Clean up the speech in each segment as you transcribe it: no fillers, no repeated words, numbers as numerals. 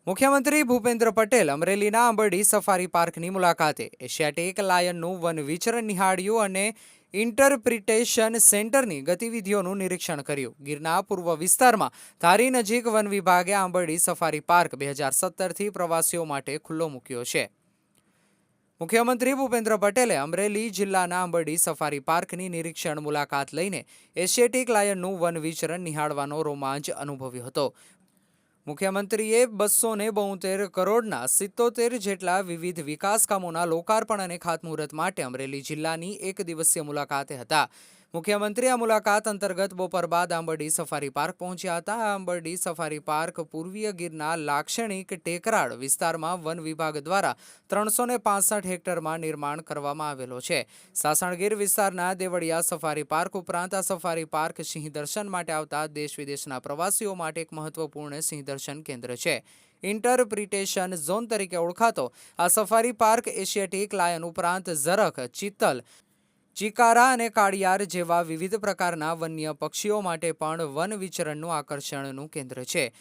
મુખ્યમંત્રી ભૂપેન્દ્ર પટેલ અમરેલીના આંબરડી સફારી પાર્કની મુલાકાતે એશિયાટિક લાયનનું વન વિચરણ નિહાળ્યું અને ઇન્ટરપ્રિટેશન સેન્ટરની ગતિવિધિઓનું નિરીક્ષણ કર્યું. ગીરના પૂર્વ વિસ્તારમાં ધારી નજીક વન વિભાગે આંબરડી સફારી પાર્ક 2017થી પ્રવાસીઓ માટે ખુલ્લો મૂક્યો છે. મુખ્યમંત્રી ભૂપેન્દ્ર પટેલે અમરેલી જિલ્લાના આંબરડી સફારી પાર્કની નિરીક્ષણ મુલાકાત લઈને એશિયાટિક લાયનનું વન વિચરણ નિહાળવાનો રોમાંચ અનુભવ્યો હતો. મુખ્યમંત્રીએ 272 કરોડના 77 જેટલા વિવિધ વિકાસ કામોના લોકાર્પણ અને ખાતમુહૂર્ત માટે અમરેલી જિલ્લાની એક દિવસીય મુલાકાતે હતા. મુખ્યમંત્રી આ મુલાકાત અંતર્ગત બપોર બાદ આંબરડી સફારી પાર્ક પહોંચ્યા હતા. આંબરડી સફારી પાર્ક પૂર્વીય ગીરના લાક્ષણિક ટેકરાળ વિસ્તારમાં વન વિભાગ દ્વારા 365 હેક્ટરમાં નિર્માણ કરવામાં આવેલો છે. સાસણગીર વિસ્તારના દેવળિયા સફારી પાર્ક ઉપરાંત આ સફારી પાર્ક સિંહ દર્શન માટે આવતા દેશ વિદેશના પ્રવાસીઓ માટે એક મહત્વપૂર્ણ સિંહ દર્શન કેન્દ્ર છે. ઇન્ટરપ્રિટેશન ઝોન તરીકે ઓળખાતો આ સફારી પાર્ક એશિયાટિક લાયન ઉપરાંત ઝરખ, ચિત્તલ, ચિકારા અને કાળિયાર જેવા વિવિધ પ્રકારના વન્ય પક્ષીઓ માટે પણ વન વિચરણનું આકર્ષણનું કેન્દ્ર છે.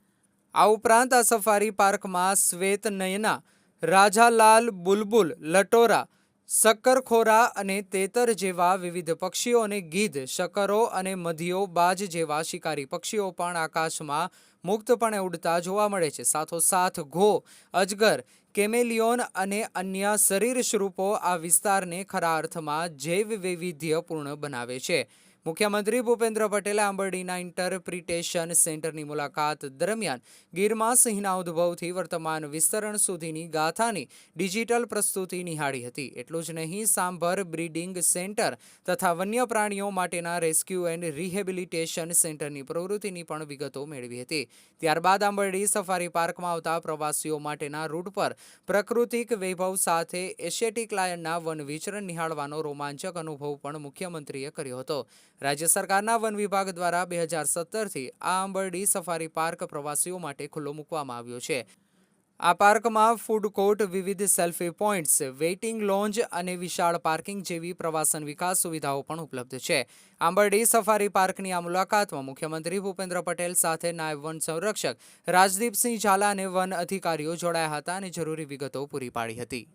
આ ઉપરાંત આ સફારી પાર્કમાં શ્વેતનયના, રાજાલાલ બુલબુલ, લટોરા, શક્કરખોરા અને તેતર જેવા વિવિધ પક્ષીઓ અને ગીધ, શકરો અને મધીઓ બાજ જેવા શિકારી પક્ષીઓ પણ આકાશમાં મુક્તપણે ઉડતા જોવા મળે છે. સાથોસાથ ઘો, અજગર, કેમેલિયોન અને અન્ય સરીસૃપો આ વિસ્તારને ખરા અર્થમાં જૈવ વૈવિધ્યપૂર્ણ બનાવે છે. મુખ્યમંત્રી ભૂપેન્દ્ર પટેલે આંબરડીના ઇન્ટરપ્રિટેશન સેન્ટરની મુલાકાત દરમિયાન ગીરમાં સિંહના ઉદ્ભવથી વર્તમાન વિસ્તરણ સુધીની ગાથાની ડિજિટલ પ્રસ્તુતિ નિહાળી હતી. એટલું જ નહીં, સાંભર બ્રીડિંગ સેન્ટર તથા વન્ય પ્રાણીઓ માટેના રેસ્ક્યુ એન્ડ રિહેબિલિટેશન સેન્ટરની પ્રવૃત્તિની પણ વિગતો મેળવી હતી. ત્યારબાદ આંબરડી સફારી પાર્કમાં આવતા પ્રવાસીઓ માટેના રૂટ પર પ્રાકૃતિક વૈભવ સાથે એશિયાટિક લાયનના વન વિચરણ નિહાળવાનો રોમાંચક અનુભવ પણ મુખ્યમંત્રીએ કર્યો હતો. રાજ્ય સરકારના વન વિભાગ દ્વારા 2017થી આ આંબરડી સફારી પાર્ક પ્રવાસીઓ માટે ખુલ્લો મૂકવામાં આવ્યો છે. આ પાર્કમાં ફૂડ કોર્ટ, વિવિધ સેલ્ફી પોઈન્ટ્સ, વેઇટિંગ લોન્જ અને વિશાળ પાર્કિંગ જેવી પ્રવાસન વિકાસ સુવિધાઓ પણ ઉપલબ્ધ છે. આંબરડી સફારી પાર્કની આ મુલાકાતમાં મુખ્યમંત્રી ભૂપેન્દ્ર પટેલ સાથે નાયબ વન સંરક્ષક રાજદીપસિંહ ઝાલા અને વન અધિકારીઓ જોડાયા હતા અને જરૂરી વિગતો પૂરી પાડી હતી.